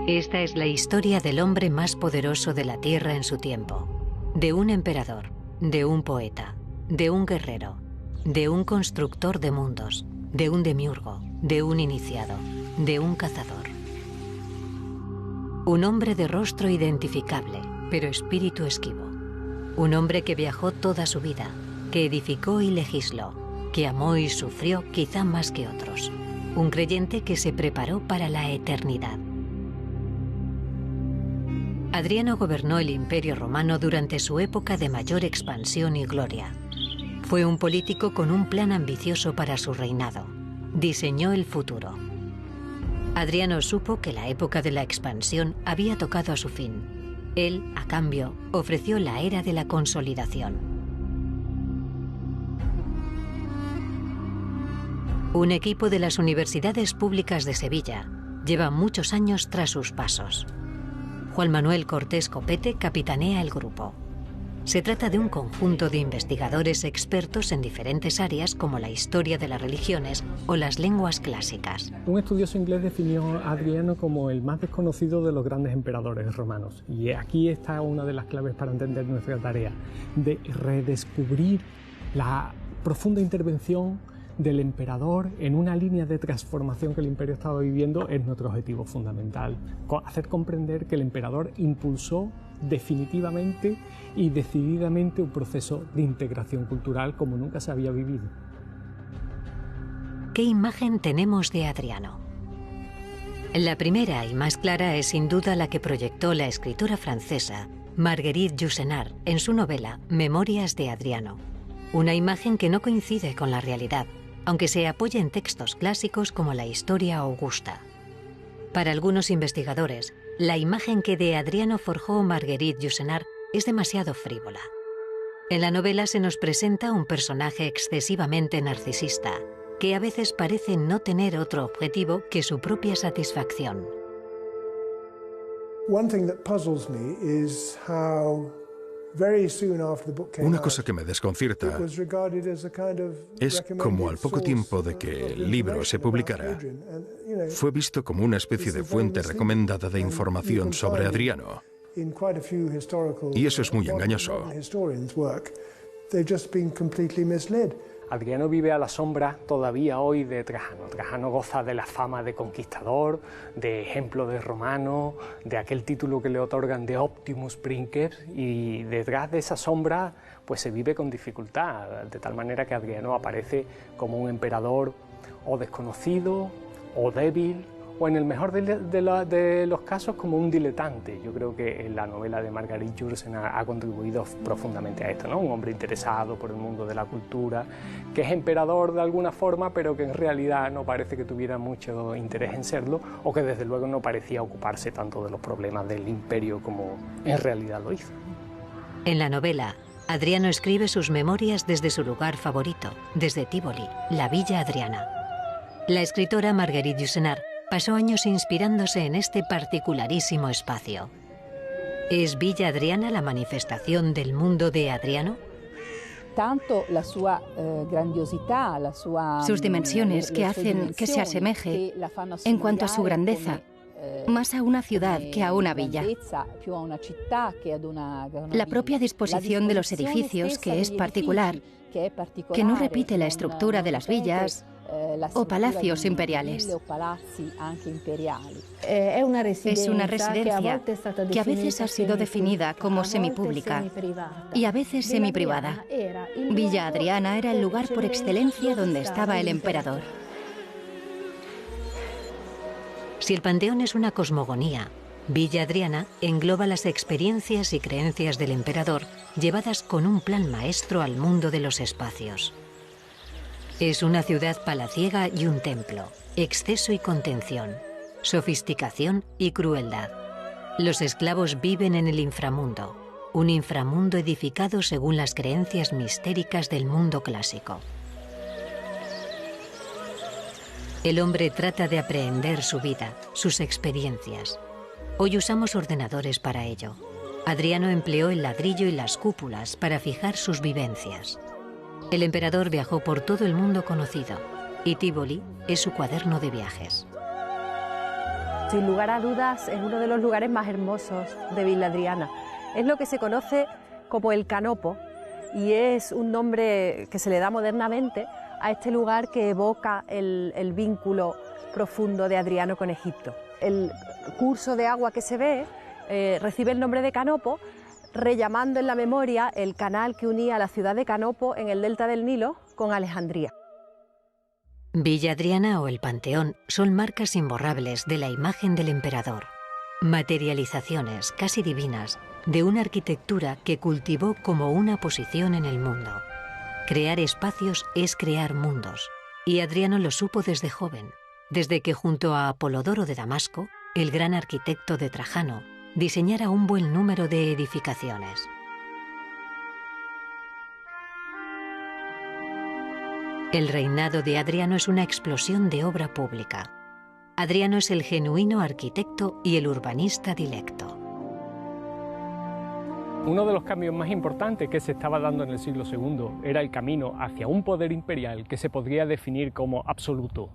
Esta es la historia del hombre más poderoso de la Tierra en su tiempo. De un emperador, de un poeta, de un guerrero, de un constructor de mundos, de un demiurgo, de un iniciado, de un cazador. Un hombre de rostro identificable, pero espíritu esquivo. Un hombre que viajó toda su vida, que edificó y legisló, que amó y sufrió quizá más que otros. Un creyente que se preparó para la eternidad. Adriano gobernó el Imperio Romano durante su época de mayor expansión y gloria. Fue un político con un plan ambicioso para su reinado. Diseñó el futuro. Adriano supo que la época de la expansión había tocado a su fin. Él, a cambio, ofreció la era de la consolidación. Un equipo de las universidades públicas de Sevilla lleva muchos años tras sus pasos. Juan Manuel Cortés Copete capitanea el grupo. Se trata de un conjunto de investigadores expertos en diferentes áreas como la historia de las religiones o las lenguas clásicas. Un estudioso inglés definió a Adriano como el más desconocido de los grandes emperadores romanos. Y aquí está una de las claves para entender nuestra tarea, de redescubrir la profunda intervención del emperador en una línea de transformación que el imperio estaba viviendo es nuestro objetivo fundamental. Hacer comprender que el emperador impulsó definitivamente y decididamente un proceso de integración cultural como nunca se había vivido. ¿Qué imagen tenemos de Adriano? La primera y más clara es sin duda la que proyectó la escritora francesa Marguerite Yourcenar en su novela Memorias de Adriano. Una imagen que no coincide con la realidad, aunque se apoya en textos clásicos como la Historia Augusta. Para algunos investigadores, la imagen que de Adriano forjó Marguerite Yourcenar es demasiado frívola. En la novela se nos presenta un personaje excesivamente narcisista, que a veces parece no tener otro objetivo que su propia satisfacción. Una cosa que me desconcierta es como al poco tiempo de que el libro se publicara, fue visto como una especie de fuente recomendada de información sobre Adriano. Y eso es muy engañoso. Adriano vive a la sombra todavía hoy de Trajano. Trajano goza de la fama de conquistador, de ejemplo de romano, de aquel título que le otorgan de Optimus Princeps, y detrás de esa sombra pues se vive con dificultad, de tal manera que Adriano aparece como un emperador o desconocido o débil, o en el mejor de los casos como un diletante. Yo creo que la novela de Marguerite Yourcenar ha contribuido profundamente a esto, ¿no? Un hombre interesado por el mundo de la cultura, que es emperador de alguna forma, pero que en realidad no parece que tuviera mucho interés en serlo, o que desde luego no parecía ocuparse tanto de los problemas del imperio como en realidad lo hizo. En la novela, Adriano escribe sus memorias desde su lugar favorito, desde Tívoli, la Villa Adriana. La escritora Marguerite Yourcenar pasó años inspirándose en este particularísimo espacio. ¿Es Villa Adriana la manifestación del mundo de Adriano? Sus dimensiones que hacen que se asemeje, en cuanto a su grandeza, más a una ciudad que a una villa. La propia disposición de los edificios, que es particular, que no repite la estructura de las villas o palacios imperiales. Es una residencia que a veces ha sido definida como semipública y a veces semiprivada. Villa Adriana era el lugar por excelencia donde estaba el emperador. Si el panteón es una cosmogonía, Villa Adriana engloba las experiencias y creencias del emperador llevadas con un plan maestro al mundo de los espacios. Es una ciudad palaciega y un templo, exceso y contención, sofisticación y crueldad. Los esclavos viven en el inframundo, un inframundo edificado según las creencias mistéricas del mundo clásico. El hombre trata de aprehender su vida, sus experiencias. Hoy usamos ordenadores para ello. Adriano empleó el ladrillo y las cúpulas para fijar sus vivencias. El emperador viajó por todo el mundo conocido y Tívoli es su cuaderno de viajes. Sin lugar a dudas, es uno de los lugares más hermosos de Villa Adriana. Es lo que se conoce como el Canopo y es un nombre que se le da modernamente a este lugar que evoca el vínculo profundo de Adriano con Egipto. El curso de agua que se ve recibe el nombre de Canopo, rellamando en la memoria el canal que unía la ciudad de Canopo en el delta del Nilo con Alejandría. Villa Adriana o el Panteón son marcas imborrables de la imagen del emperador, materializaciones casi divinas de una arquitectura que cultivó como una posición en el mundo. Crear espacios es crear mundos, y Adriano lo supo desde joven, desde que junto a Apolodoro de Damasco, el gran arquitecto de Trajano, diseñara un buen número de edificaciones. El reinado de Adriano es una explosión de obra pública. Adriano es el genuino arquitecto y el urbanista dilecto. Uno de los cambios más importantes que se estaba dando en el siglo II era el camino hacia un poder imperial que se podría definir como absoluto.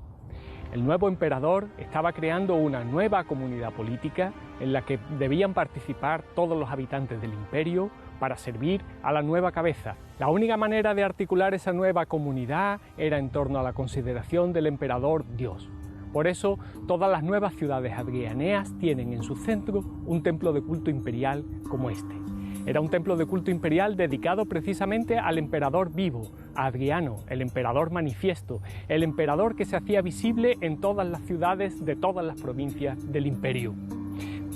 El nuevo emperador estaba creando una nueva comunidad política en la que debían participar todos los habitantes del imperio para servir a la nueva cabeza. La única manera de articular esa nueva comunidad era en torno a la consideración del emperador Dios. Por eso, todas las nuevas ciudades adrianeas tienen en su centro un templo de culto imperial como este. Era un templo de culto imperial dedicado precisamente al emperador vivo, a Adriano, el emperador manifiesto, el emperador que se hacía visible en todas las ciudades de todas las provincias del imperio.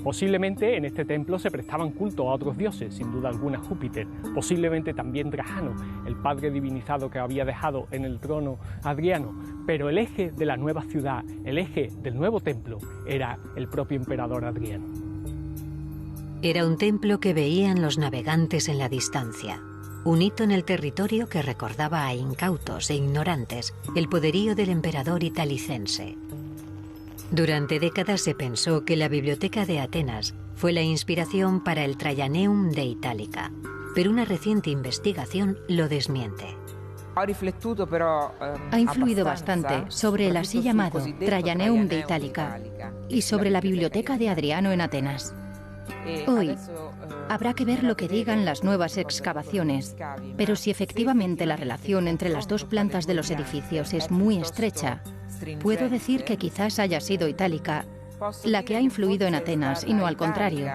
Posiblemente en este templo se prestaban culto a otros dioses, sin duda alguna Júpiter, posiblemente también Trajano, el padre divinizado que había dejado en el trono Adriano, pero el eje de la nueva ciudad, el eje del nuevo templo, era el propio emperador Adriano. Era un templo que veían los navegantes en la distancia, un hito en el territorio que recordaba a incautos e ignorantes el poderío del emperador italicense. Durante décadas se pensó que la Biblioteca de Atenas fue la inspiración para el Traianeum de Itálica, pero una reciente investigación lo desmiente. Ha influido bastante sobre el así llamado Traianeum de Itálica y sobre la Biblioteca de Adriano en Atenas. Hoy habrá que ver lo que digan las nuevas excavaciones, pero si efectivamente la relación entre las dos plantas de los edificios es muy estrecha, puedo decir que quizás haya sido Itálica la que ha influido en Atenas y no al contrario.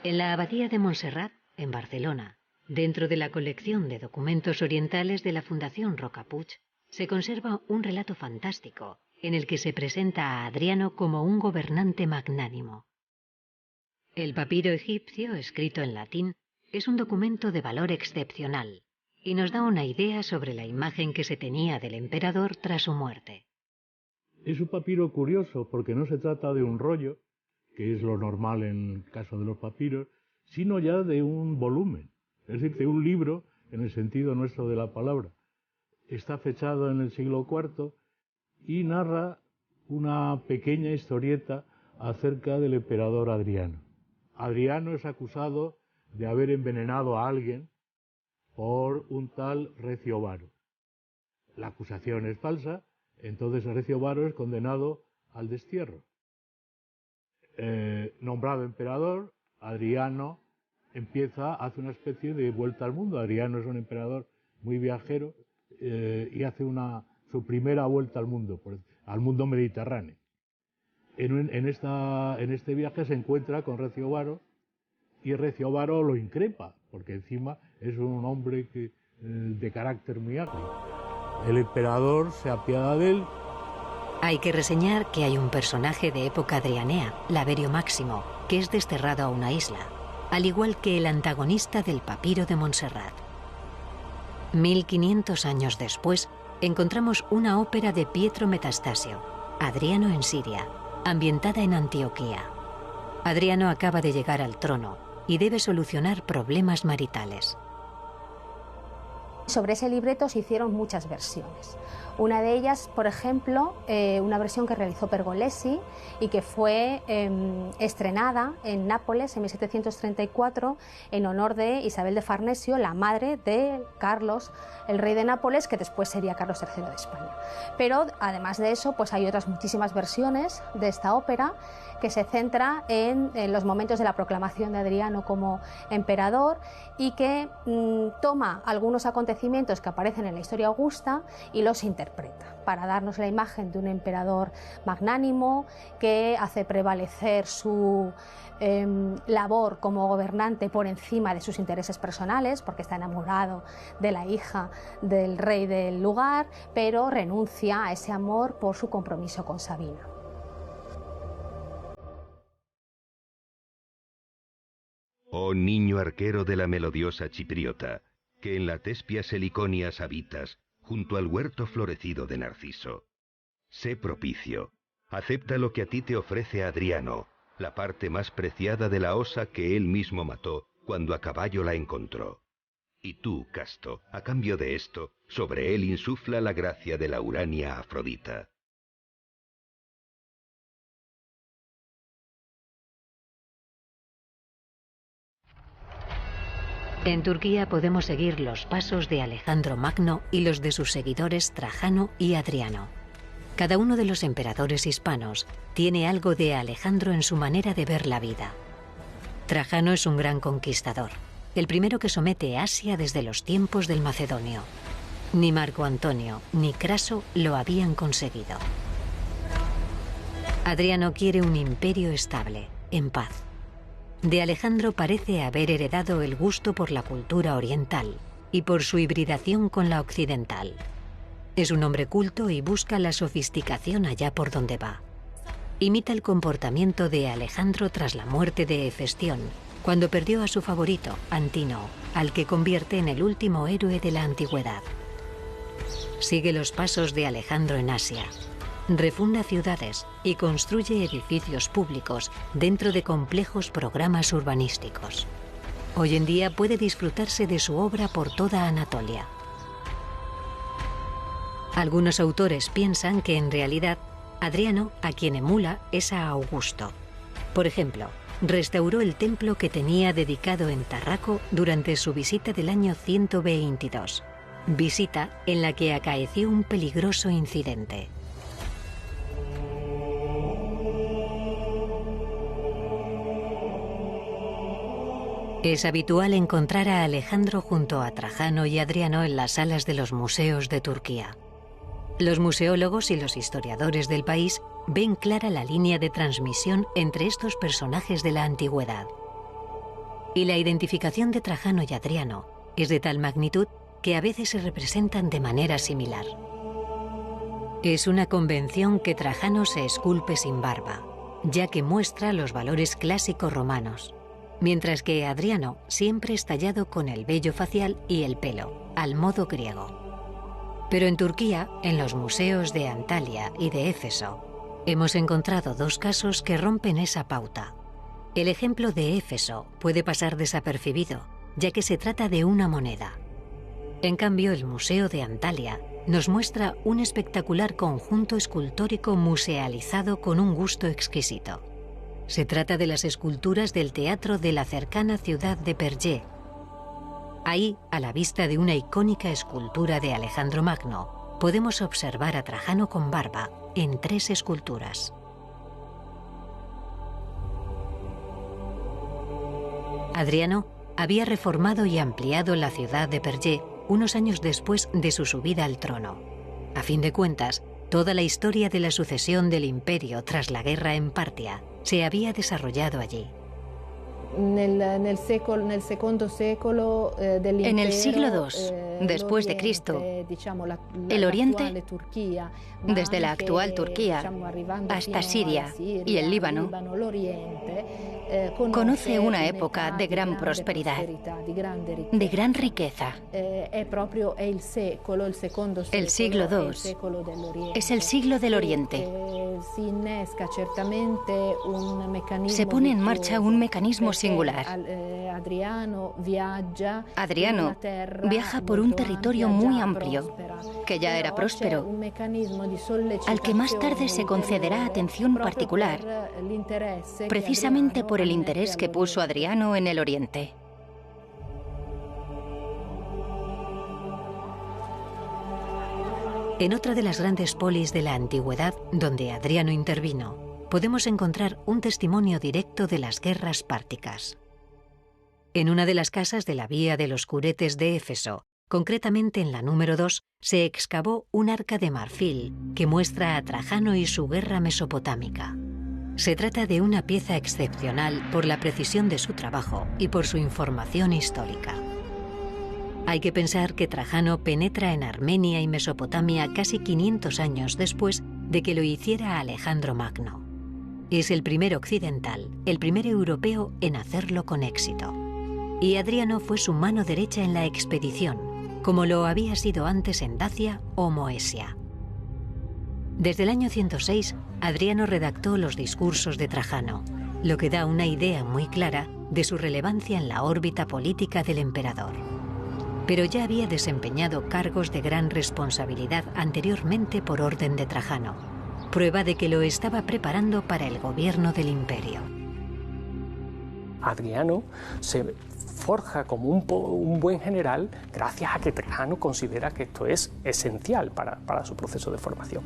En la Abadía de Montserrat, en Barcelona, dentro de la colección de documentos orientales de la Fundación Roca Puig, se conserva un relato fantástico en el que se presenta a Adriano como un gobernante magnánimo. El papiro egipcio, escrito en latín, es un documento de valor excepcional y nos da una idea sobre la imagen que se tenía del emperador tras su muerte. Es un papiro curioso porque no se trata de un rollo, que es lo normal en el caso de los papiros, sino ya de un volumen, es decir, de un libro en el sentido nuestro de la palabra. Está fechado en el siglo IV y narra una pequeña historieta acerca del emperador Adriano. Adriano es acusado de haber envenenado a alguien por un tal Recio Varo. La acusación es falsa, entonces Recio Varo es condenado al destierro. Nombrado emperador, Adriano hace una especie de vuelta al mundo. Adriano es un emperador muy viajero y hace su primera vuelta al mundo mediterráneo. En este viaje se encuentra con Recio Varo y Recio Varo lo increpa, porque encima es un hombre de carácter muy agrio. El emperador se apiada de él. Hay que reseñar que hay un personaje de época adrianea, Laverio Máximo, que es desterrado a una isla, al igual que el antagonista del papiro de Montserrat. 1500 años después, encontramos una ópera de Pietro Metastasio, Adriano en Siria, ambientada en Antioquía. Adriano acaba de llegar al trono y debe solucionar problemas maritales. Sobre ese libreto se hicieron muchas versiones. Una de ellas, por ejemplo, una versión que realizó Pergolesi y que fue estrenada en Nápoles en 1734 en honor de Isabel de Farnesio, la madre de Carlos, el rey de Nápoles, que después sería Carlos III de España. Pero además de eso, pues hay otras muchísimas versiones de esta ópera que se centra en los momentos de la proclamación de Adriano como emperador y que toma algunos acontecimientos que aparecen en la historia augusta y los interpreta para darnos la imagen de un emperador magnánimo que hace prevalecer su labor como gobernante por encima de sus intereses personales, porque está enamorado de la hija del rey del lugar, pero renuncia a ese amor por su compromiso con Sabina. Oh niño arquero de la melodiosa chipriota, que en la Tespias Heliconias habitas, junto al huerto florecido de Narciso. Sé propicio, acepta lo que a ti te ofrece Adriano, la parte más preciada de la osa que él mismo mató cuando a caballo la encontró. Y tú, Casto, a cambio de esto, sobre él insufla la gracia de la Urania Afrodita. En Turquía podemos seguir los pasos de Alejandro Magno y los de sus seguidores Trajano y Adriano. Cada uno de los emperadores hispanos tiene algo de Alejandro en su manera de ver la vida. Trajano es un gran conquistador, el primero que somete a Asia desde los tiempos del Macedonio. Ni Marco Antonio ni Craso lo habían conseguido. Adriano quiere un imperio estable, en paz. De Alejandro parece haber heredado el gusto por la cultura oriental y por su hibridación con la occidental. Es un hombre culto y busca la sofisticación allá por donde va. Imita el comportamiento de Alejandro tras la muerte de Hefestión, cuando perdió a su favorito, Antínoo, al que convierte en el último héroe de la antigüedad. Sigue los pasos de Alejandro en Asia. Refunda ciudades y construye edificios públicos dentro de complejos programas urbanísticos. Hoy en día puede disfrutarse de su obra por toda Anatolia. Algunos autores piensan que en realidad Adriano a quien emula es a Augusto. Por ejemplo, restauró el templo que tenía dedicado en Tarraco durante su visita del año 122, visita en la que acaeció un peligroso incidente. Es habitual encontrar a Alejandro junto a Trajano y Adriano en las salas de los museos de Turquía. Los museólogos y los historiadores del país ven clara la línea de transmisión entre estos personajes de la antigüedad. Y la identificación de Trajano y Adriano es de tal magnitud que a veces se representan de manera similar. Es una convención que Trajano se esculpe sin barba, ya que muestra los valores clásicos romanos, mientras que Adriano siempre es tallado con el vello facial y el pelo, al modo griego. Pero en Turquía, en los museos de Antalya y de Éfeso, hemos encontrado dos casos que rompen esa pauta. El ejemplo de Éfeso puede pasar desapercibido, ya que se trata de una moneda. En cambio, el Museo de Antalya nos muestra un espectacular conjunto escultórico musealizado con un gusto exquisito. Se trata de las esculturas del teatro de la cercana ciudad de Perge. Ahí, a la vista de una icónica escultura de Alejandro Magno, podemos observar a Trajano con barba en 3 esculturas. Adriano había reformado y ampliado la ciudad de Perge unos años después de su subida al trono. A fin de cuentas, toda la historia de la sucesión del imperio tras la guerra en Partia se había desarrollado allí. En el siglo II, después de Cristo, el Oriente, desde la actual Turquía hasta Siria y el Líbano, conoce una época de gran prosperidad, de gran riqueza. El siglo II es el siglo del Oriente. Se pone en marcha un mecanismo singular. Adriano viaja por un territorio muy amplio, que ya era próspero, al que más tarde se concederá atención particular, precisamente por el interés que puso Adriano en el Oriente. En otra de las grandes polis de la antigüedad donde Adriano intervino, podemos encontrar un testimonio directo de las guerras párticas. En una de las casas de la Vía de los Curetes de Éfeso, concretamente en la número 2, se excavó un arca de marfil que muestra a Trajano y su guerra mesopotámica. Se trata de una pieza excepcional por la precisión de su trabajo y por su información histórica. Hay que pensar que Trajano penetra en Armenia y Mesopotamia casi 500 años después de que lo hiciera Alejandro Magno. Es el primer occidental, el primer europeo en hacerlo con éxito. Y Adriano fue su mano derecha en la expedición, como lo había sido antes en Dacia o Moesia. Desde el año 106, Adriano redactó los discursos de Trajano, lo que da una idea muy clara de su relevancia en la órbita política del emperador. Pero ya había desempeñado cargos de gran responsabilidad anteriormente por orden de Trajano, prueba de que lo estaba preparando para el gobierno del imperio. Adriano se forja como un buen general gracias a que Trajano considera que esto es esencial para su proceso de formación.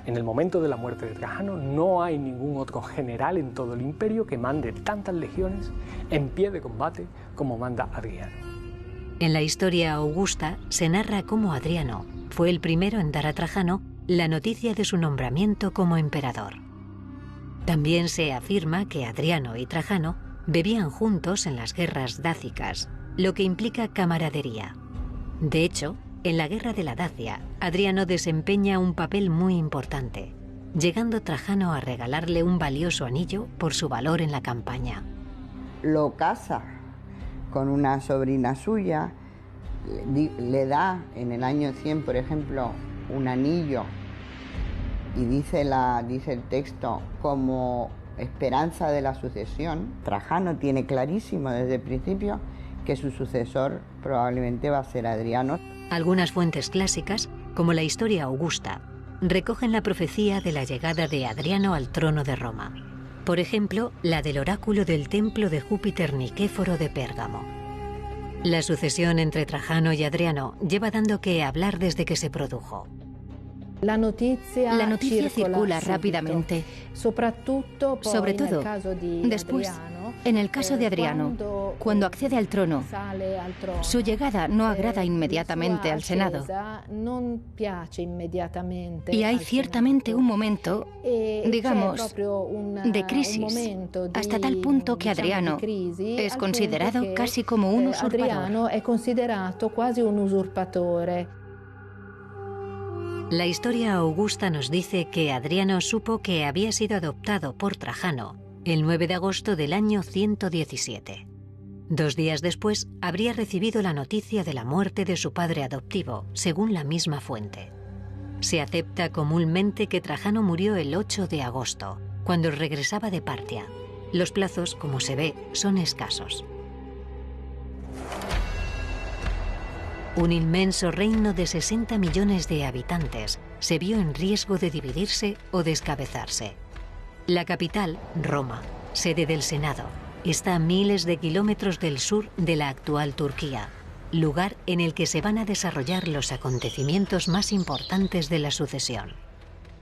En el momento de la muerte de Trajano no hay ningún otro general en todo el imperio que mande tantas legiones en pie de combate como manda Adriano. En la historia augusta se narra cómo Adriano fue el primero en dar a Trajano la noticia de su nombramiento como emperador. También se afirma que Adriano y Trajano bebían juntos en las guerras dácicas, lo que implica camaradería. De hecho, en la guerra de la Dacia, Adriano desempeña un papel muy importante, llegando Trajano a regalarle un valioso anillo por su valor en la campaña. Lo casa con una sobrina suya, le da en el año 100, por ejemplo, un anillo y dice el texto como esperanza de la sucesión. Trajano tiene clarísimo desde el principio que su sucesor probablemente va a ser Adriano. Algunas fuentes clásicas, como la historia augusta, recogen la profecía de la llegada de Adriano al trono de Roma. Por ejemplo, la del oráculo del templo de Júpiter Nikéforo de Pérgamo. La sucesión entre Trajano y Adriano lleva dando que hablar desde que se produjo. La noticia circula rápidamente, sobre todo después, en el caso de Adriano, cuando accede al trono. Su llegada no agrada inmediatamente al Senado. Y hay ciertamente un momento, digamos, de crisis, hasta tal punto que Adriano es considerado casi como un usurpador. La historia augusta nos dice que Adriano supo que había sido adoptado por Trajano el 9 de agosto del año 117. 2 días después habría recibido la noticia de la muerte de su padre adoptivo, según la misma fuente. Se acepta comúnmente que Trajano murió el 8 de agosto, cuando regresaba de Partia. Los plazos, como se ve, son escasos. Un inmenso reino de 60 millones de habitantes se vio en riesgo de dividirse o descabezarse. La capital, Roma, sede del Senado, está a miles de kilómetros del sur de la actual Turquía, lugar en el que se van a desarrollar los acontecimientos más importantes de la sucesión.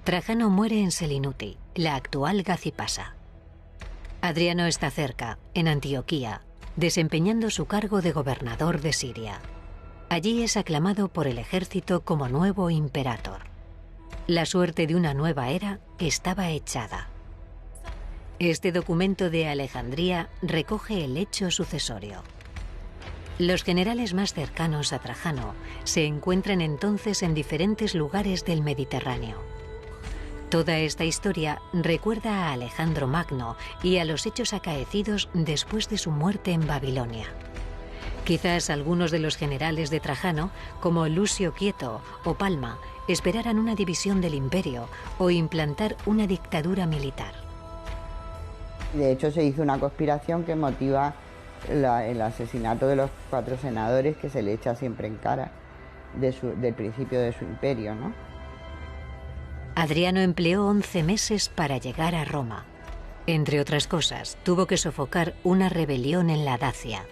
Trajano muere en Selinuti, la actual Gazipasa. Adriano está cerca, en Antioquía, desempeñando su cargo de gobernador de Siria. Allí es aclamado por el ejército como nuevo imperator. La suerte de una nueva era estaba echada. Este documento de Alejandría recoge el hecho sucesorio. Los generales más cercanos a Trajano se encuentran entonces en diferentes lugares del Mediterráneo. Toda esta historia recuerda a Alejandro Magno y a los hechos acaecidos después de su muerte en Babilonia. Quizás algunos de los generales de Trajano, como Lucio Quieto o Palma, esperaran una división del imperio o implantar una dictadura militar. De hecho, se hizo una conspiración que motiva el asesinato de los 4 senadores que se le echa siempre en cara del principio de su imperio, ¿no? Adriano empleó 11 meses para llegar a Roma. Entre otras cosas, tuvo que sofocar una rebelión en la Dacia.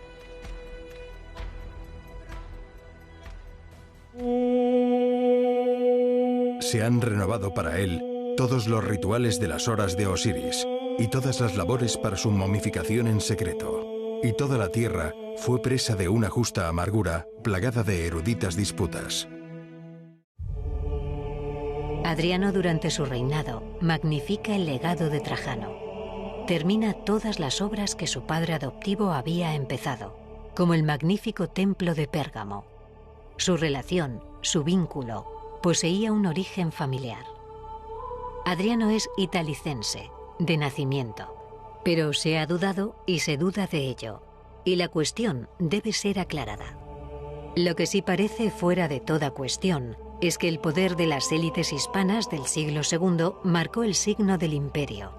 Se han renovado para él todos los rituales de las horas de Osiris y todas las labores para su momificación en secreto. Y toda la tierra fue presa de una justa amargura plagada de eruditas disputas. Adriano, durante su reinado, magnifica el legado de Trajano. Termina todas las obras que su padre adoptivo había empezado, como el magnífico templo de Pérgamo. Su relación, su vínculo, poseía un origen familiar. Adriano es italicense, de nacimiento, pero se ha dudado y se duda de ello, y la cuestión debe ser aclarada. Lo que sí parece fuera de toda cuestión es que el poder de las élites hispanas del siglo II marcó el signo del imperio.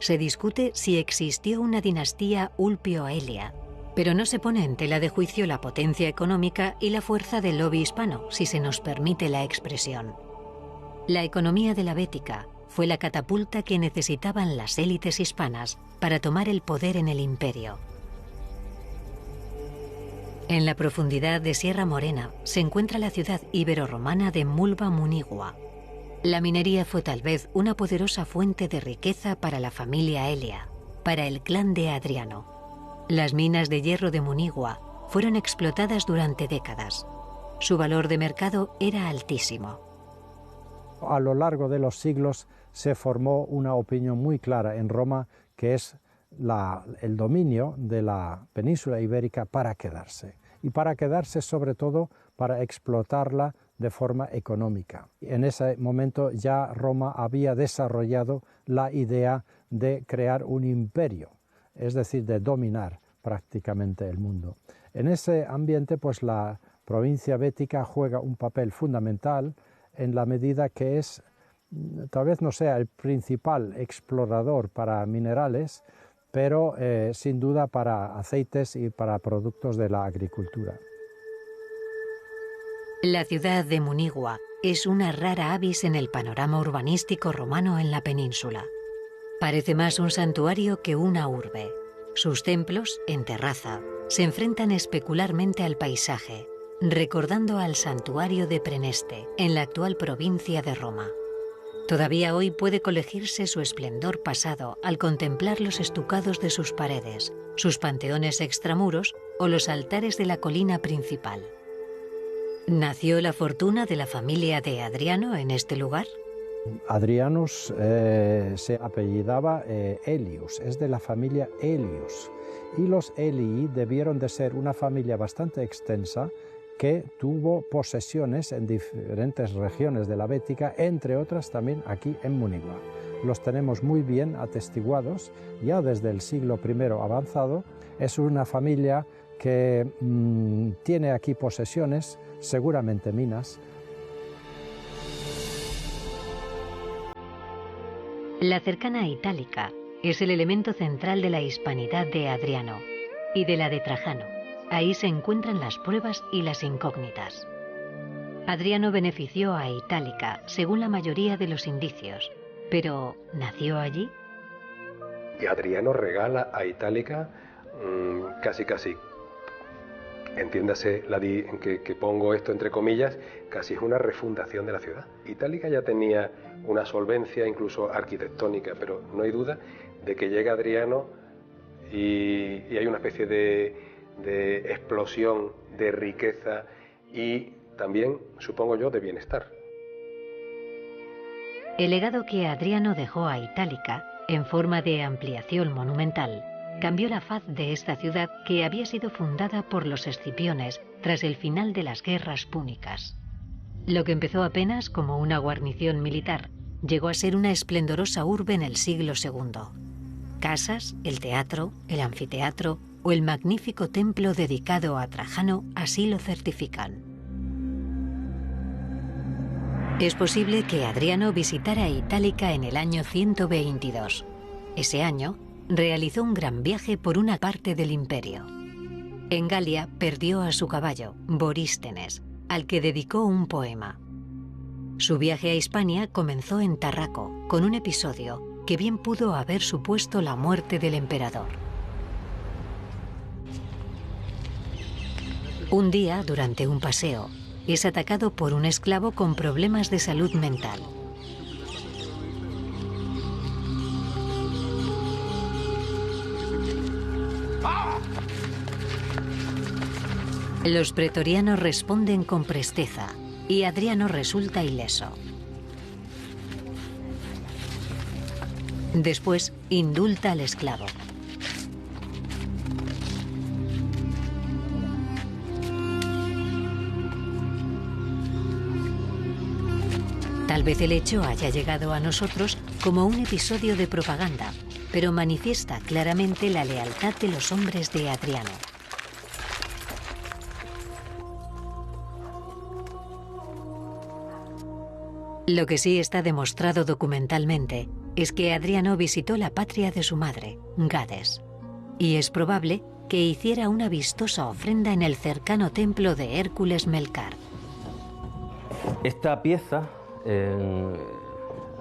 Se discute si existió una dinastía Ulpio-Aelia, pero no se pone en tela de juicio la potencia económica y la fuerza del lobby hispano, si se nos permite la expresión. La economía de la Bética fue la catapulta que necesitaban las élites hispanas para tomar el poder en el imperio. En la profundidad de Sierra Morena se encuentra la ciudad ibero-romana de Mulva Munigua. La minería fue tal vez una poderosa fuente de riqueza para la familia Elia, para el clan de Adriano. Las minas de hierro de Munigua fueron explotadas durante décadas. Su valor de mercado era altísimo. A lo largo de los siglos se formó una opinión muy clara en Roma, que es el dominio de la península ibérica para quedarse. Y para quedarse, sobre todo, para explotarla de forma económica. En ese momento ya Roma había desarrollado la idea de crear un imperio, es decir, de dominar prácticamente el mundo. En ese ambiente, pues la provincia bética juega un papel fundamental en la medida que es, tal vez no sea el principal explorador para minerales, pero sin duda para aceites y para productos de la agricultura. La ciudad de Munigua es una rara avis en el panorama urbanístico romano en la península. Parece más un santuario que una urbe. Sus templos, en terraza, se enfrentan especularmente al paisaje, recordando al santuario de Preneste, en la actual provincia de Roma. Todavía hoy puede colegirse su esplendor pasado al contemplar los estucados de sus paredes, sus panteones extramuros o los altares de la colina principal. ¿Nació la fortuna de la familia de Adriano en este lugar? Adrianus se apellidaba Elius, es de la familia Elius. Y los Elii debieron de ser una familia bastante extensa que tuvo posesiones en diferentes regiones de la Bética, entre otras también aquí en Munigua. Los tenemos muy bien atestiguados, ya desde el siglo I avanzado. Es una familia que tiene aquí posesiones, seguramente minas. La cercana Itálica es el elemento central de la hispanidad de Adriano y de la de Trajano. Ahí se encuentran las pruebas y las incógnitas. Adriano benefició a Itálica, según la mayoría de los indicios, pero ¿nació allí? Y Adriano regala a Itálica casi, entiéndase que pongo esto entre comillas, casi es una refundación de la ciudad. Itálica ya tenía una solvencia incluso arquitectónica, pero no hay duda de que llega Adriano y hay una especie de explosión de riqueza y también, supongo yo, de bienestar. El legado que Adriano dejó a Itálica, en forma de ampliación monumental, cambió la faz de esta ciudad que había sido fundada por los escipiones tras el final de las guerras púnicas. Lo que empezó apenas como una guarnición militar, llegó a ser una esplendorosa urbe en el siglo II. Casas, el teatro, el anfiteatro o el magnífico templo dedicado a Trajano así lo certifican. Es posible que Adriano visitara Itálica en el año 122. Ese año realizó un gran viaje por una parte del imperio. En Galia perdió a su caballo, Borístenes, al que dedicó un poema. Su viaje a Hispania comenzó en Tarraco, con un episodio que bien pudo haber supuesto la muerte del emperador. Un día, durante un paseo, es atacado por un esclavo con problemas de salud mental. Los pretorianos responden con presteza y Adriano resulta ileso. Después, indulta al esclavo. Tal vez el hecho haya llegado a nosotros como un episodio de propaganda, pero manifiesta claramente la lealtad de los hombres de Adriano. Lo que sí está demostrado documentalmente es que Adriano visitó la patria de su madre, Gades, y es probable que hiciera una vistosa ofrenda en el cercano templo de Hércules Melcar. Esta pieza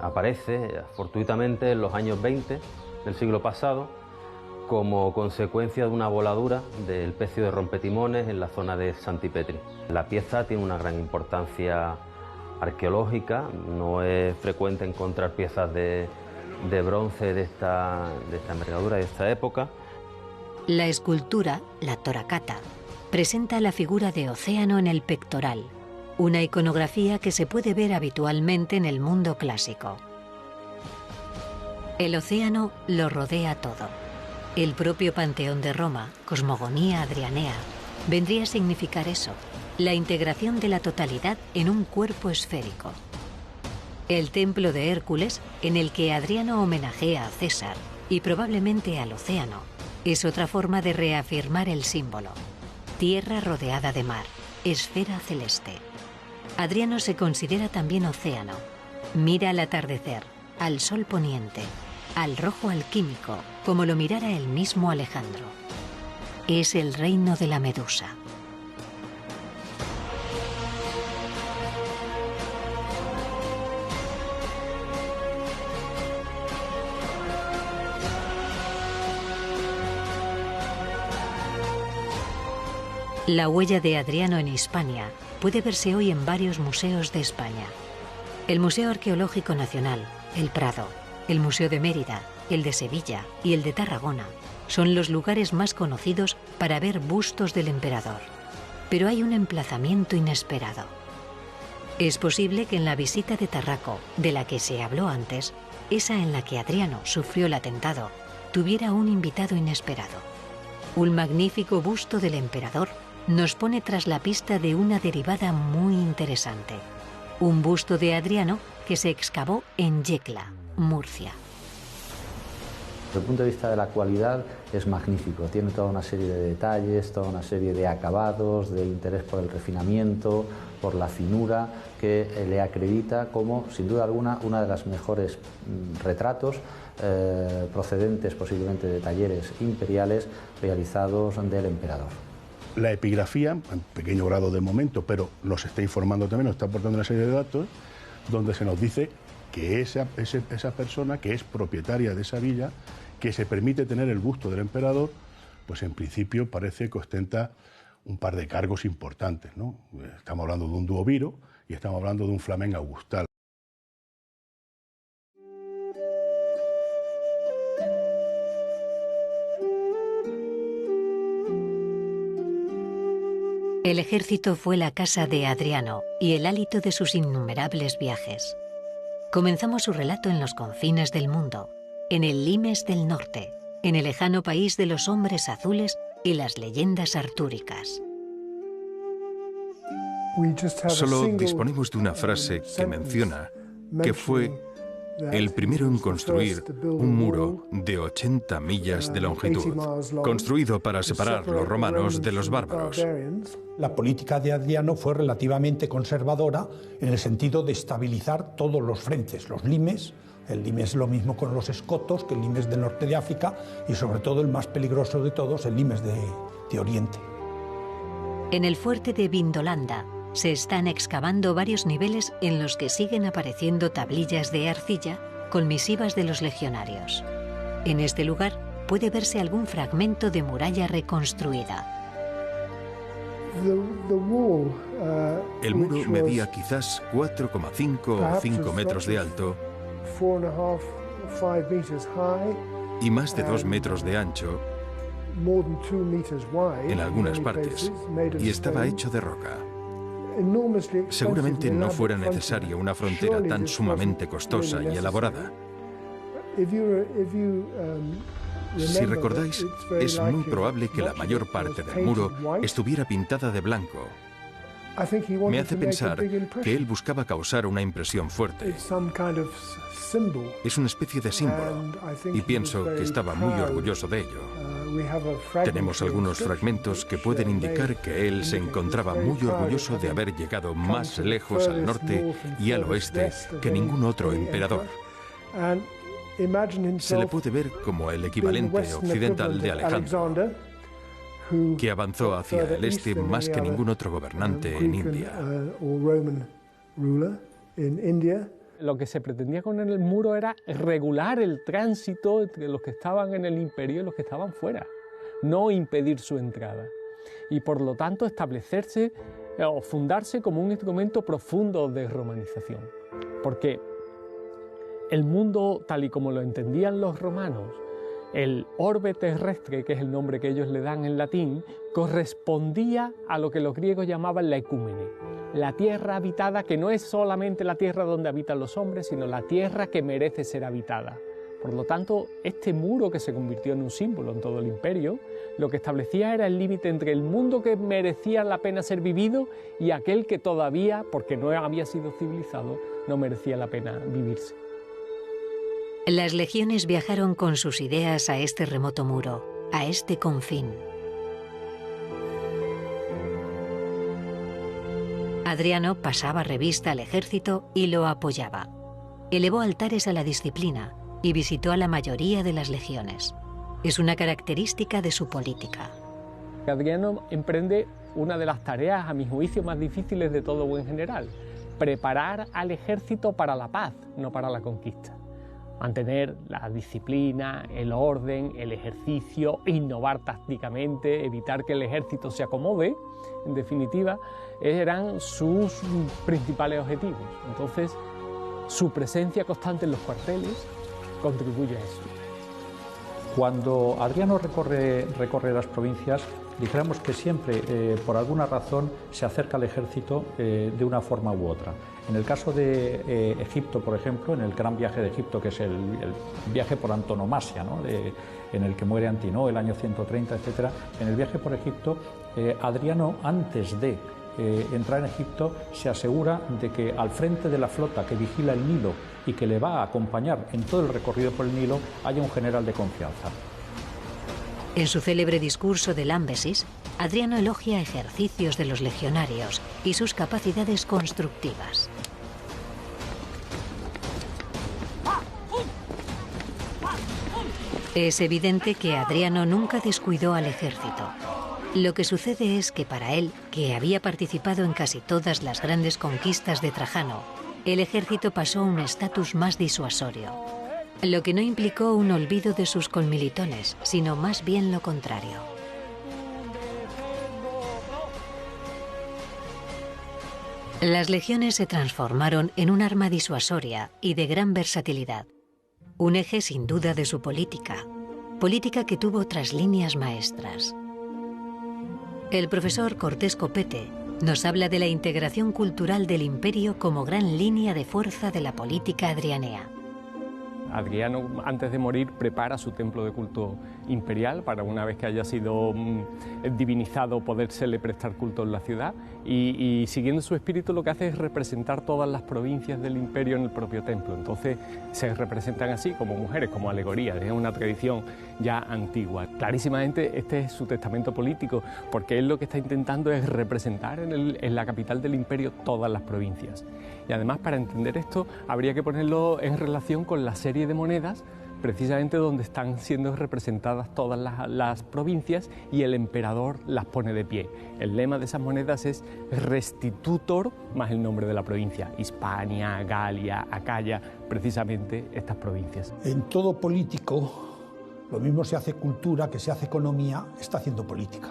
aparece fortuitamente en los años 20 del siglo pasado como consecuencia de una voladura del pecio de rompetimones en la zona de Santipetri. La pieza tiene una gran importancia arqueológica, no es frecuente encontrar piezas de bronce de esta envergadura, de esta época. La escultura, la Toracata, presenta la figura de Océano en el pectoral, una iconografía que se puede ver habitualmente en el mundo clásico. El océano lo rodea todo. El propio Panteón de Roma, cosmogonía adrianea, vendría a significar eso, la integración de la totalidad en un cuerpo esférico. El templo de Hércules, en el que Adriano homenajea a César y probablemente al océano, es otra forma de reafirmar el símbolo. Tierra rodeada de mar, esfera celeste. Adriano se considera también océano. Mira al atardecer, al sol poniente, al rojo alquímico, como lo mirara el mismo Alejandro. Es el reino de la Medusa. La huella de Adriano en Hispania puede verse hoy en varios museos de España. El Museo Arqueológico Nacional, el Prado, el Museo de Mérida, el de Sevilla y el de Tarragona son los lugares más conocidos para ver bustos del emperador. Pero hay un emplazamiento inesperado. Es posible que en la visita de Tarraco, de la que se habló antes, esa en la que Adriano sufrió el atentado, tuviera un invitado inesperado. Un magnífico busto del emperador nos pone tras la pista de una derivada muy interesante. Un busto de Adriano que se excavó en Yecla, Murcia. Desde el punto de vista de la cualidad es magnífico, tiene toda una serie de detalles, toda una serie de acabados, de interés por el refinamiento, por la finura, que le acredita como, sin duda alguna, una de las mejores retratos procedentes posiblemente de talleres imperiales realizados del emperador. La epigrafía, en pequeño grado de momento, pero nos está informando también, nos está aportando una serie de datos, donde se nos dice que esa persona que es propietaria de esa villa, que se permite tener el busto del emperador, pues en principio parece que ostenta un par de cargos importantes, ¿no? Estamos hablando de un duoviro y estamos hablando de un flamen augustal. El ejército fue la casa de Adriano y el hálito de sus innumerables viajes. Comenzamos su relato en los confines del mundo, en el Limes del norte, en el lejano país de los hombres azules y las leyendas artúricas. Solo disponemos de una frase que menciona que fue el primero en construir un muro de 80 millas de longitud, construido para separar los romanos de los bárbaros. La política de Adriano fue relativamente conservadora en el sentido de estabilizar todos los frentes, los limes. El limes es lo mismo con los escotos, que el limes del norte de África, y sobre todo el más peligroso de todos, el limes de Oriente. En el fuerte de Vindolanda se están excavando varios niveles en los que siguen apareciendo tablillas de arcilla con misivas de los legionarios. En este lugar puede verse algún fragmento de muralla reconstruida. El muro medía quizás 4,5 o 5 metros de alto y más de 2 metros de ancho en algunas partes, y estaba hecho de roca. Seguramente no fuera necesaria una frontera tan sumamente costosa y elaborada. Si recordáis, es muy probable que la mayor parte del muro estuviera pintada de blanco. Me hace pensar que él buscaba causar una impresión fuerte. Es una especie de símbolo, y pienso que estaba muy orgulloso de ello. Tenemos algunos fragmentos que pueden indicar que él se encontraba muy orgulloso de haber llegado más lejos al norte y al oeste que ningún otro emperador. Se le puede ver como el equivalente occidental de Alejandro, que avanzó hacia el este más que ningún otro gobernante en India. Lo que se pretendía con el muro era regular el tránsito entre los que estaban en el imperio y los que estaban fuera, no impedir su entrada, y por lo tanto establecerse o fundarse como un instrumento profundo de romanización, porque el mundo tal y como lo entendían los romanos, el orbe terrestre, que es el nombre que ellos le dan en latín, correspondía a lo que los griegos llamaban la ecúmene, la tierra habitada que no es solamente la tierra donde habitan los hombres, sino la tierra que merece ser habitada. Por lo tanto, este muro, que se convirtió en un símbolo en todo el imperio, lo que establecía era el límite entre el mundo que merecía la pena ser vivido y aquel que todavía, porque no había sido civilizado, no merecía la pena vivirse. Las legiones viajaron con sus ideas a este remoto muro, a este confín. Adriano pasaba revista al ejército y lo apoyaba. Elevó altares a la disciplina y visitó a la mayoría de las legiones. Es una característica de su política. Adriano emprende una de las tareas, a mi juicio, más difíciles de todo buen general: preparar al ejército para la paz, no para la conquista. Mantener la disciplina, el orden, el ejercicio, innovar tácticamente, evitar que el ejército se acomode, en definitiva, eran sus principales objetivos. Entonces, su presencia constante en los cuarteles contribuye a eso. Cuando Adriano recorre las provincias, dijéramos que siempre, por alguna razón, se acerca al ejército de una forma u otra. En el caso de Egipto, por ejemplo, en el gran viaje de Egipto, que es el viaje por antonomasia, ¿no?, en el que muere Antínoo, el año 130, etc. En el viaje por Egipto, Adriano, antes de entrar en Egipto, se asegura de que al frente de la flota que vigila el Nilo y que le va a acompañar en todo el recorrido por el Nilo, haya un general de confianza. En su célebre discurso de Lámbesis, Adriano elogia ejercicios de los legionarios y sus capacidades constructivas. Es evidente que Adriano nunca descuidó al ejército. Lo que sucede es que para él, que había participado en casi todas las grandes conquistas de Trajano, el ejército pasó a un estatus más disuasorio, lo que no implicó un olvido de sus conmilitones, sino más bien lo contrario. Las legiones se transformaron en un arma disuasoria y de gran versatilidad, un eje sin duda de su política que tuvo otras líneas maestras. El profesor Cortés Copete nos habla de la integración cultural del imperio como gran línea de fuerza de la política adrianea. Adriano, antes de morir, prepara su templo de culto imperial para, una vez que haya sido divinizado, podérsele prestar culto en la ciudad, y siguiendo su espíritu lo que hace es representar todas las provincias del imperio en el propio templo. Entonces se representan así como mujeres, como alegorías, es una tradición ya antigua. Clarísimamente este es su testamento político, porque él lo que está intentando es representar en la capital del imperio todas las provincias. Y además, para entender esto habría que ponerlo en relación con la serie de monedas, precisamente donde están siendo representadas todas las provincias, y el emperador las pone de pie. El lema de esas monedas es Restitutor más el nombre de la provincia: Hispania, Galia, Acaya, precisamente estas provincias. En todo político, lo mismo se hace cultura que se hace economía, está haciendo política.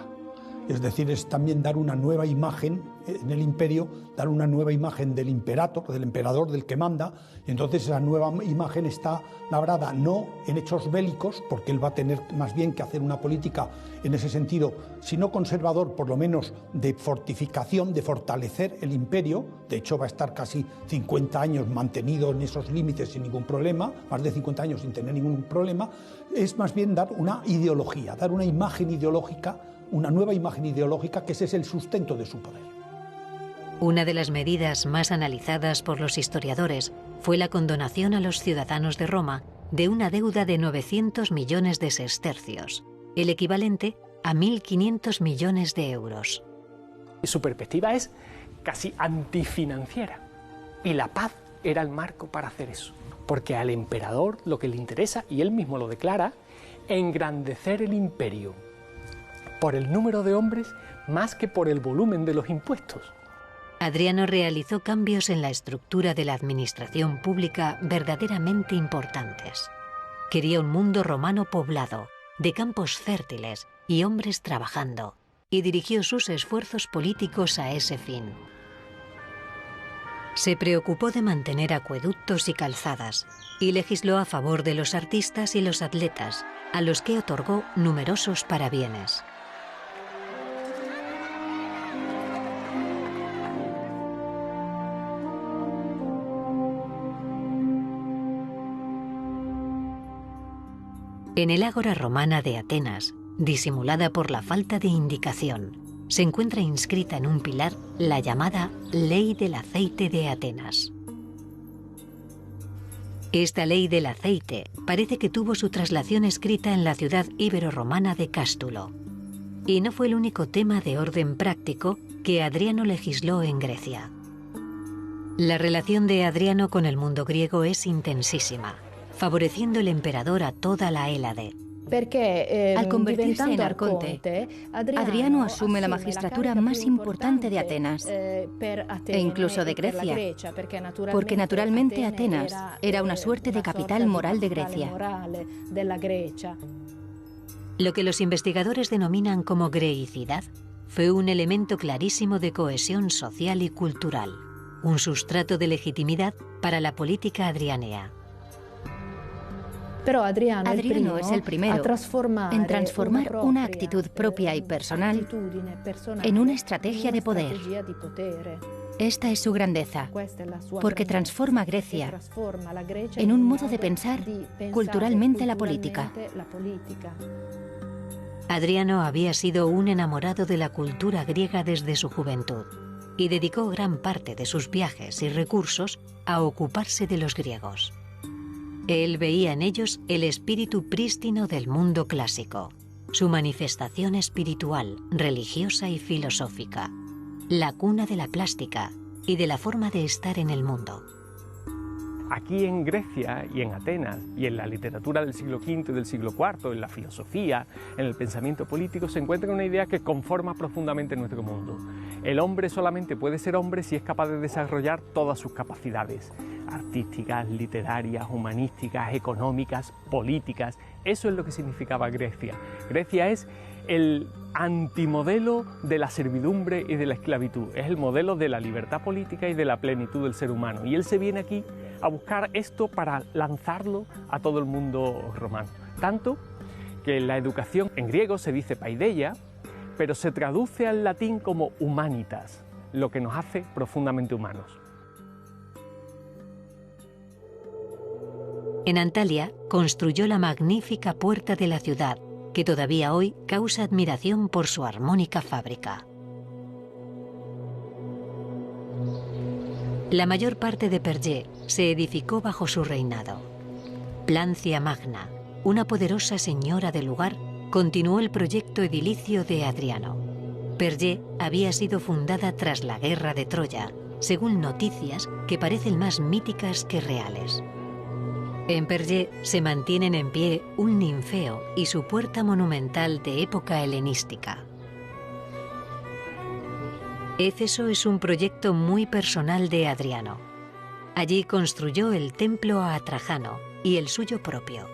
Es decir, es también dar una nueva imagen en el imperio, dar una nueva imagen del imperator, del emperador, del que manda, y entonces esa nueva imagen está labrada no en hechos bélicos, porque él va a tener más bien que hacer una política en ese sentido, si no conservador, por lo menos de fortificación, de fortalecer el imperio. De hecho, va a estar casi 50 años mantenido en esos límites sin ningún problema, más de 50 años sin tener ningún problema. Es más bien dar una ideología, dar una imagen ideológica, una nueva imagen ideológica, que ese es el sustento de su poder. Una de las medidas más analizadas por los historiadores fue la condonación a los ciudadanos de Roma de una deuda de 900 millones de sestercios, el equivalente a 1.500 millones de euros. Su perspectiva es casi antifinanciera, y la paz era el marco para hacer eso, porque al emperador lo que le interesa, y él mismo lo declara, engrandecer el imperio por el número de hombres más que por el volumen de los impuestos. Adriano realizó cambios en la estructura de la administración pública verdaderamente importantes. Quería un mundo romano poblado, de campos fértiles y hombres trabajando, y dirigió sus esfuerzos políticos a ese fin. Se preocupó de mantener acueductos y calzadas, y legisló a favor de los artistas y los atletas, a los que otorgó numerosos parabienes. En el ágora romana de Atenas, disimulada por la falta de indicación, se encuentra inscrita en un pilar la llamada Ley del Aceite de Atenas. Esta ley del aceite parece que tuvo su traslación escrita en la ciudad ibero-romana de Cástulo. Y no fue el único tema de orden práctico que Adriano legisló en Grecia. La relación de Adriano con el mundo griego es intensísima, favoreciendo el emperador a toda la Hélade. Al convertirse en arconte, Adriano asume la magistratura más importante de Atenas, e incluso de Grecia, porque naturalmente Atenas era una suerte de capital moral de Grecia. Lo que los investigadores denominan como greicidad fue un elemento clarísimo de cohesión social y cultural, un sustrato de legitimidad para la política adrianea. Pero Adriano es el primero en transformar una actitud propia y personal en una estrategia de poder. Esta es su grandeza, porque transforma a Grecia en un modo de pensar culturalmente la política. Adriano había sido un enamorado de la cultura griega desde su juventud y dedicó gran parte de sus viajes y recursos a ocuparse de los griegos. Él veía en ellos el espíritu prístino del mundo clásico, su manifestación espiritual, religiosa y filosófica, la cuna de la plástica y de la forma de estar en el mundo. Aquí en Grecia y en Atenas, y en la literatura del siglo V y del siglo IV, en la filosofía, en el pensamiento político, se encuentra una idea que conforma profundamente nuestro mundo. El hombre solamente puede ser hombre si es capaz de desarrollar todas sus capacidades artísticas, literarias, humanísticas, económicas, políticas. Eso es lo que significaba Grecia. Grecia es el antimodelo de la servidumbre y de la esclavitud. Es el modelo de la libertad política y de la plenitud del ser humano. Y él se viene aquí a buscar esto para lanzarlo a todo el mundo romano. Tanto que la educación en griego se dice paideia, pero se traduce al latín como humanitas, lo que nos hace profundamente humanos. En Antalya construyó la magnífica puerta de la ciudad, que todavía hoy causa admiración por su armónica fábrica. La mayor parte de Perge se edificó bajo su reinado. Plancia Magna, una poderosa señora del lugar, continuó el proyecto edilicio de Adriano. Perge había sido fundada tras la guerra de Troya, según noticias que parecen más míticas que reales. En Perge se mantienen en pie un ninfeo y su puerta monumental de época helenística. Éfeso es un proyecto muy personal de Adriano. Allí construyó el templo a Trajano y el suyo propio.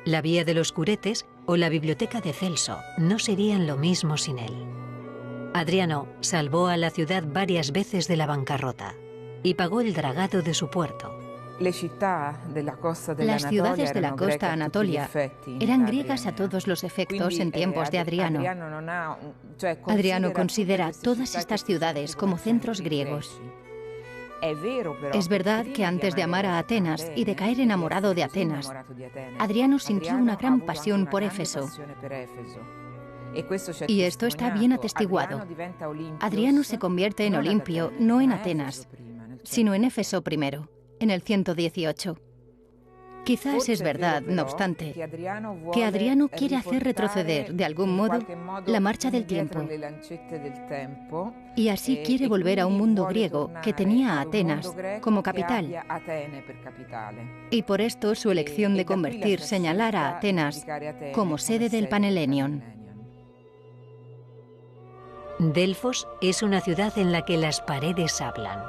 La Vía de los Curetes o la biblioteca de Celso no serían lo mismo sin él. Adriano salvó a la ciudad varias veces de la bancarrota y pagó el dragado de su puerto. Las ciudades de la costa Anatolia eran griegas a todos los efectos en tiempos de Adriano. Adriano considera todas estas ciudades como centros griegos. Es verdad que antes de amar a Atenas y de caer enamorado de Atenas, Adriano sintió una gran pasión por Éfeso. Y esto está bien atestiguado. Adriano se convierte en Olimpio no en Atenas, sino en Éfeso primero, en el 118. Quizás es verdad, no obstante, que Adriano quiere hacer retroceder, de algún modo, la marcha del tiempo. Y así quiere volver a un mundo griego que tenía a Atenas como capital. Y por esto su elección de convertir señalar a Atenas como sede del Panhelenion. Delfos es una ciudad en la que las paredes hablan.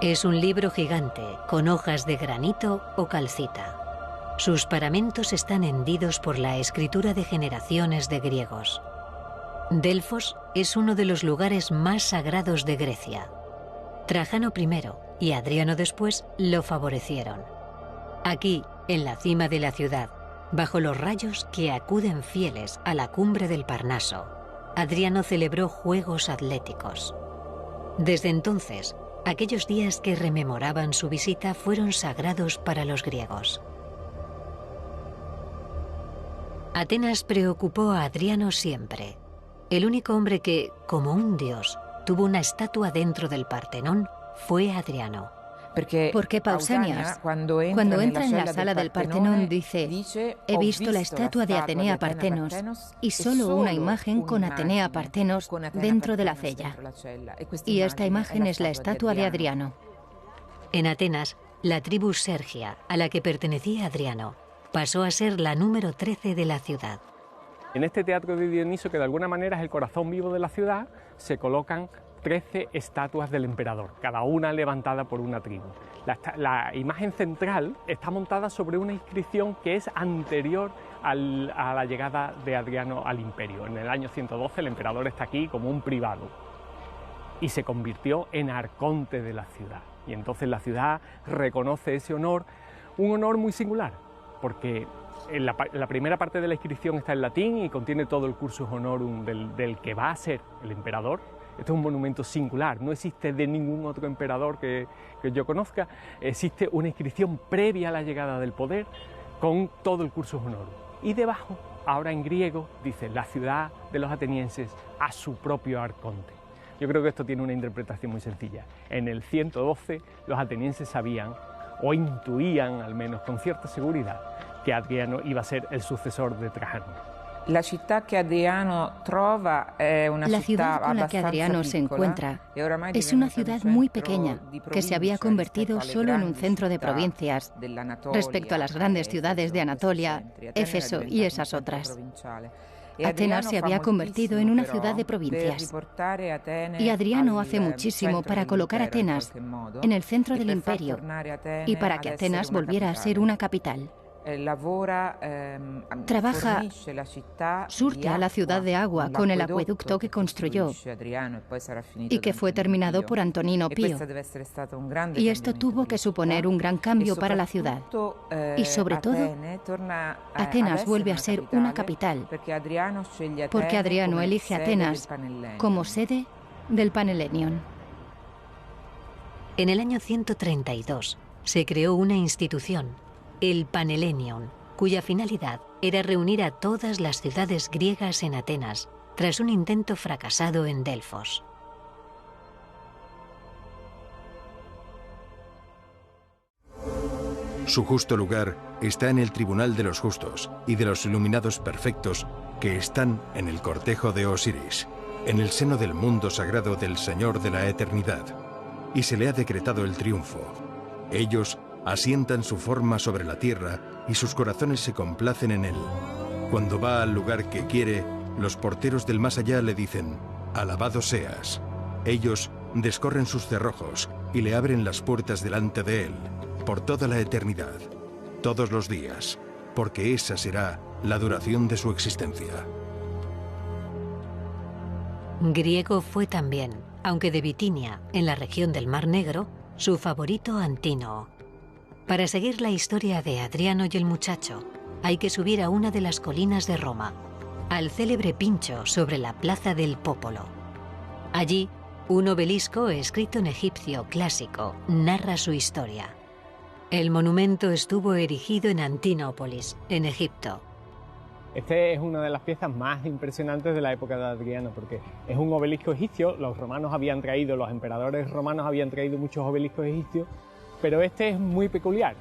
Es un libro gigante con hojas de granito o calcita. Sus paramentos están hendidos por la escritura de generaciones de griegos. Delfos es uno de los lugares más sagrados de Grecia. Trajano primero y Adriano después lo favorecieron. Aquí, en la cima de la ciudad, bajo los rayos que acuden fieles a la cumbre del Parnaso, Adriano celebró juegos atléticos. Desde entonces, aquellos días que rememoraban su visita fueron sagrados para los griegos. Atenas preocupó a Adriano siempre. El único hombre que, como un dios, tuvo una estatua dentro del Partenón fue Adriano. Porque Pausanias, cuando entra en la sala del Partenón, dice: he visto la estatua de Atenea Partenos y solo una imagen con Atenea Partenos dentro de la cella. Y esta imagen es la estatua de Adriano. En Atenas, la tribu Sergia, a la que pertenecía Adriano, pasó a ser la número 13 de la ciudad. En este teatro de Dioniso, que de alguna manera es el corazón vivo de la ciudad, se colocan 13 estatuas del emperador, cada una levantada por una tribu. La imagen central está montada sobre una inscripción que es anterior a la llegada de Adriano al imperio. En el año 112 el emperador está aquí como un privado y se convirtió en arconte de la ciudad. Y entonces la ciudad reconoce ese honor, un honor muy singular, porque la primera parte de la inscripción está en latín y contiene todo el cursus honorum del que va a ser el emperador. Esto es un monumento singular, no existe de ningún otro emperador que yo conozca. Existe una inscripción previa a la llegada del poder con todo el cursus honorum. Y debajo, ahora en griego, dice: la ciudad de los atenienses a su propio arconte. Yo creo que esto tiene una interpretación muy sencilla. En el 112 los atenienses sabían, o intuían al menos con cierta seguridad, que Adriano iba a ser el sucesor de Trajano. La ciudad con la que Adriano se encuentra es una ciudad muy pequeña que se había convertido solo en un centro de provincias respecto a las grandes ciudades de Anatolia, Éfeso y esas otras. Atenas se había convertido en una ciudad de provincias y Adriano hace muchísimo para colocar a Atenas en el centro del imperio y para que Atenas volviera a ser una capital. Trabaja, surte a la ciudad de agua con el acueducto que construyó y que fue terminado por Antonino Pío. Y esto tuvo que suponer un gran cambio para la ciudad. Y sobre todo, Atenas vuelve a ser una capital, porque Adriano elige Atenas como sede del Panhelenion. En el año 132, se creó una institución, el Panhellenion, cuya finalidad era reunir a todas las ciudades griegas en Atenas, tras un intento fracasado en Delfos. Su justo lugar está en el tribunal de los justos y de los iluminados perfectos que están en el cortejo de Osiris, en el seno del mundo sagrado del Señor de la Eternidad, y se le ha decretado el triunfo. Ellos asientan su forma sobre la tierra y sus corazones se complacen en él. Cuando va al lugar que quiere, los porteros del más allá le dicen: «Alabado seas». Ellos descorren sus cerrojos y le abren las puertas delante de él, por toda la eternidad, todos los días, porque esa será la duración de su existencia. Griego fue también, aunque de Bitinia, en la región del Mar Negro, su favorito Antínoo. Para seguir la historia de Adriano y el muchacho, hay que subir a una de las colinas de Roma, al célebre Pincho sobre la Plaza del Popolo. Allí, un obelisco escrito en egipcio clásico narra su historia. El monumento estuvo erigido en Antinópolis, en Egipto. Este es una de las piezas más impresionantes de la época de Adriano, porque es un obelisco egipcio. Los emperadores romanos habían traído muchos obeliscos egipcios, pero este es muy peculiar,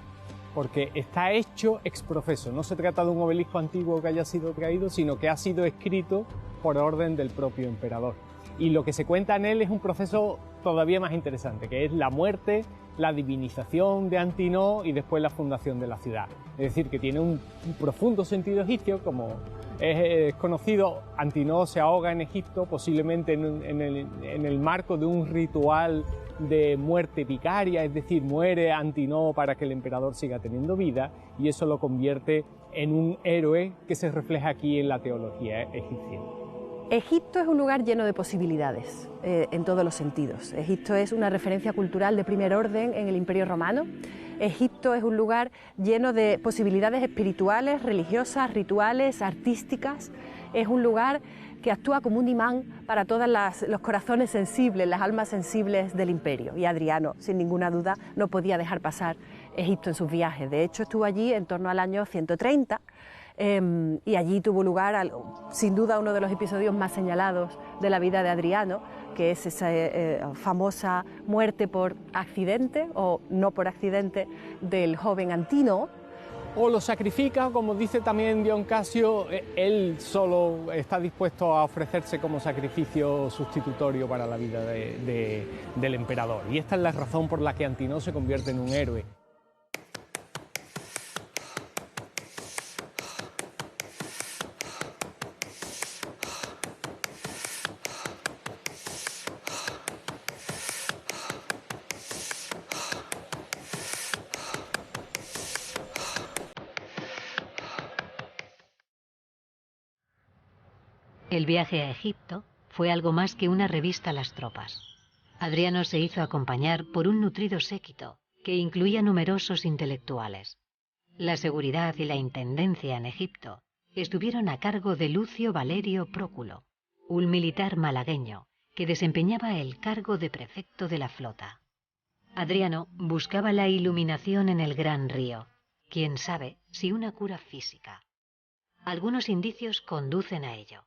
porque está hecho ex professo. No se trata de un obelisco antiguo que haya sido traído, sino que ha sido escrito por orden del propio emperador. Y lo que se cuenta en él es un proceso todavía más interesante, que es la muerte, la divinización de Antínoo y después la fundación de la ciudad. Es decir, que tiene un profundo sentido egipcio. Como es conocido, Antínoo se ahoga en Egipto, posiblemente en el marco de un ritual de muerte vicaria, es decir, muere Antínoo para que el emperador siga teniendo vida, y eso lo convierte en un héroe que se refleja aquí en la teología egipcia. Egipto es un lugar lleno de posibilidades en todos los sentidos. Egipto es una referencia cultural de primer orden en el Imperio Romano. Egipto es un lugar lleno de posibilidades espirituales, religiosas, rituales, artísticas. Es un lugar que actúa como un imán para todos los corazones sensibles, las almas sensibles del imperio. Y Adriano, sin ninguna duda, no podía dejar pasar Egipto en sus viajes. De hecho, estuvo allí en torno al año 130. Y allí tuvo lugar, sin duda, uno de los episodios más señalados de la vida de Adriano, que es esa famosa muerte por accidente, o no por accidente, del joven Antínoo. O lo sacrifica, como dice también Dion Casio, él solo está dispuesto a ofrecerse como sacrificio sustitutorio para la vida del emperador. Y esta es la razón por la que Antínoo se convierte en un héroe. El viaje a Egipto fue algo más que una revista a las tropas. Adriano se hizo acompañar por un nutrido séquito que incluía numerosos intelectuales. La seguridad y la intendencia en Egipto estuvieron a cargo de Lucio Valerio Próculo, un militar malagueño que desempeñaba el cargo de prefecto de la flota. Adriano buscaba la iluminación en el gran río, quién sabe si una cura física. Algunos indicios conducen a ello.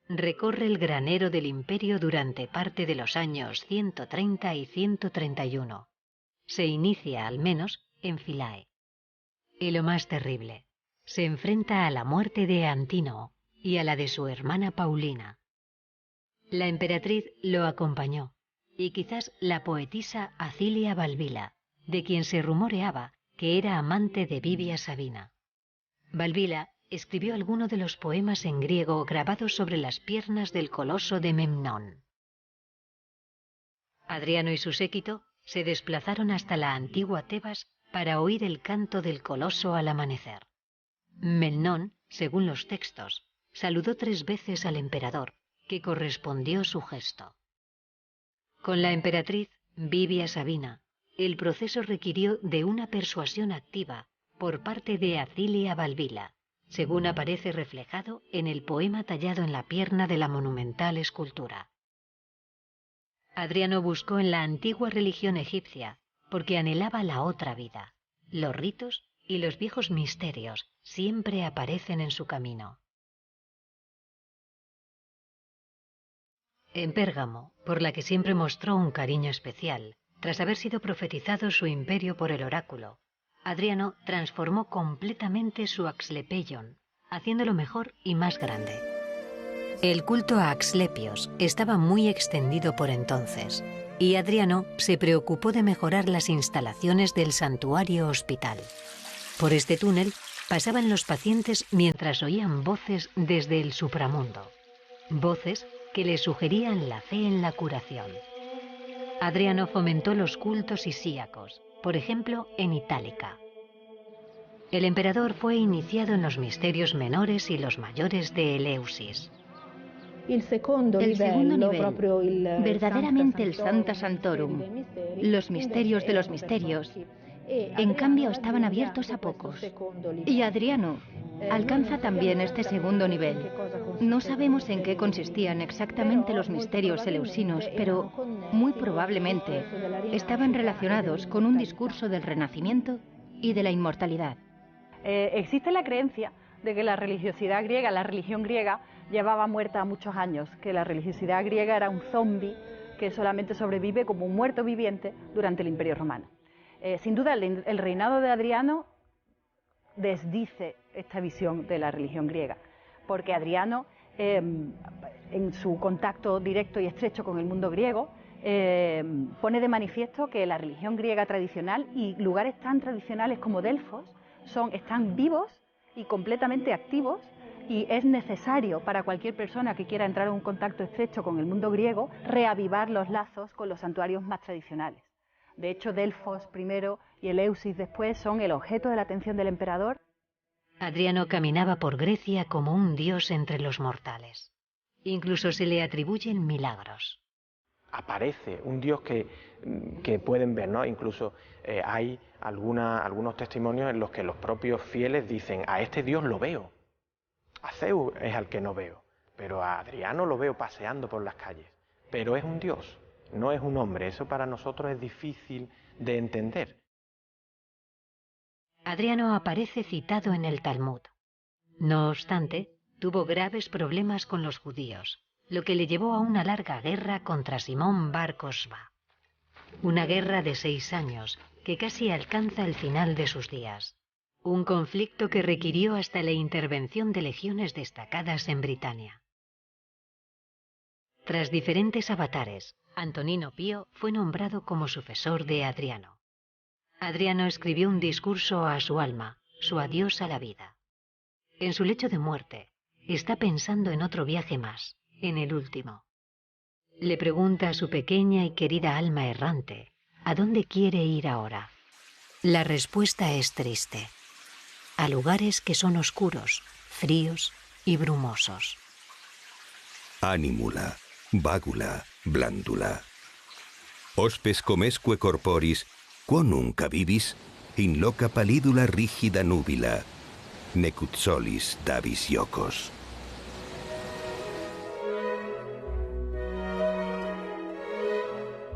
Recorre el granero del imperio durante parte de los años 130 y 131. Se inicia, al menos, en Philae. Y lo más terrible, se enfrenta a la muerte de Antínoo y a la de su hermana Paulina. La emperatriz lo acompañó, y quizás la poetisa Acilia Balbila, de quien se rumoreaba que era amante de Vivia Sabina. Balbila escribió algunos de los poemas en griego grabados sobre las piernas del coloso de Memnón. Adriano y su séquito se desplazaron hasta la antigua Tebas para oír el canto del coloso al amanecer. Memnón, según los textos, saludó 3 veces al emperador, que correspondió su gesto. Con la emperatriz Vivia Sabina, el proceso requirió de una persuasión activa por parte de Acilia Balbila, según aparece reflejado en el poema tallado en la pierna de la monumental escultura. Adriano buscó en la antigua religión egipcia porque anhelaba la otra vida. Los ritos y los viejos misterios siempre aparecen en su camino. En Pérgamo, por la que siempre mostró un cariño especial, tras haber sido profetizado su imperio por el oráculo, Adriano transformó completamente su Asclepeion, haciéndolo mejor y más grande. El culto a Asclepios estaba muy extendido por entonces, y Adriano se preocupó de mejorar las instalaciones del santuario hospital. Por este túnel pasaban los pacientes mientras oían voces desde el supramundo, voces que les sugerían la fe en la curación. Adriano fomentó los cultos isíacos, por ejemplo en Itálica. El emperador fue iniciado en los misterios menores y los mayores de Eleusis. El segundo nivel, verdaderamente el Sancta Sanctorum, los misterios de los misterios, en cambio estaban abiertos a pocos. Y Adriano alcanza también este segundo nivel. No sabemos en qué consistían exactamente los misterios eleusinos, pero muy probablemente estaban relacionados con un discurso del renacimiento y de la inmortalidad. Existe la creencia de que la religiosidad griega, la religión griega, llevaba muerta muchos años, que la religiosidad griega era un zombi que solamente sobrevive como un muerto viviente durante el Imperio Romano. Sin duda, el reinado de Adriano desdice esta visión de la religión griega, porque Adriano, en su contacto directo y estrecho con el mundo griego, pone de manifiesto que la religión griega tradicional y lugares tan tradicionales como Delfos están vivos y completamente activos, y es necesario para cualquier persona que quiera entrar en un contacto estrecho con el mundo griego reavivar los lazos con los santuarios más tradicionales. De hecho, Delfos primero y Eleusis después son el objeto de la atención del emperador. Adriano caminaba por Grecia como un dios entre los mortales. Incluso se le atribuyen milagros. Aparece un dios que pueden ver, ¿no? Incluso hay algunos testimonios en los que los propios fieles dicen: a este dios lo veo, a Zeus es al que no veo, pero a Adriano lo veo paseando por las calles. Pero es un dios, no es un hombre. Eso para nosotros es difícil de entender. Adriano aparece citado en el Talmud. No obstante, tuvo graves problemas con los judíos, lo que le llevó a una larga guerra contra Simón Bar Cosba. Una guerra de 6 años que casi alcanza el final de sus días. Un conflicto que requirió hasta la intervención de legiones destacadas en Britania. Tras diferentes avatares, Antonino Pío fue nombrado como sucesor de Adriano. Adriano escribió un discurso a su alma, su adiós a la vida. En su lecho de muerte, está pensando en otro viaje más, en el último. Le pregunta a su pequeña y querida alma errante, ¿a dónde quiere ir ahora? La respuesta es triste. A lugares que son oscuros, fríos y brumosos. Animula, vagula, blandula. Hospes comesque corporis, quonum cavivis, in loca pallidula rigida nubila, necut solis dabis iocos.